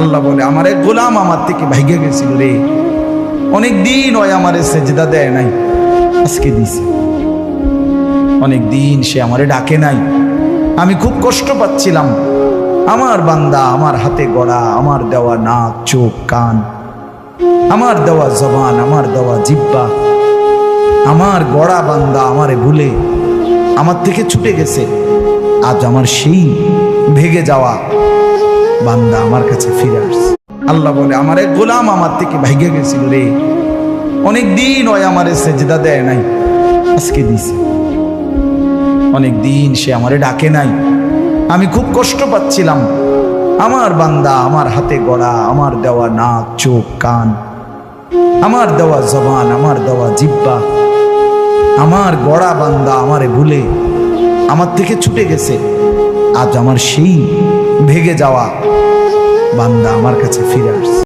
আল্লাহ বলে আমার এক গোলাম আমার থেকে ভাইগে গেছিল রে, অনেক দিন ওই আমারে সেজদা দেয় নাই, আজকে দিছে। অনেক দিন সে আমারে ডাকে নাই, আমি খুব কষ্ট পাচ্ছিলাম। আমার বান্দা আমার হাতে গড়া, আমার দেওয়া নাক চোখ কান, আমার দেওয়া জবান, আমার দেওয়া জিহ্বা, আমার গড়া বান্দা আমারে ভুলে আমার থেকে ছুটে গেছে। আজ আমার সেই ভেগে যাওয়া বান্দা আমার কাছে ফিরে আসছে। আল্লাহ বলে আমার এক গোলাম আমার থেকে ভাইগে গেছিল রে, অনেক দিন ওই আমারে সেজদা দেয় নাই, আজকে দিছে। অনেক দিন সে আমারে ডাকে নাই, আমি খুব কষ্ট পাচ্ছিলাম। আমার বান্দা আমার হাতে গড়া, আমার দেওয়া নাক চোখ কান, আমার দেওয়া জবান, আমার দেওয়া জিহ্বা, আমার গড়া বান্দা আমারে ভুলে আমার থেকে ছুটে গেছে। আজ আমার সেই ভেগে যাওয়া বান্দা আমার কাছে ফিরে আসছে।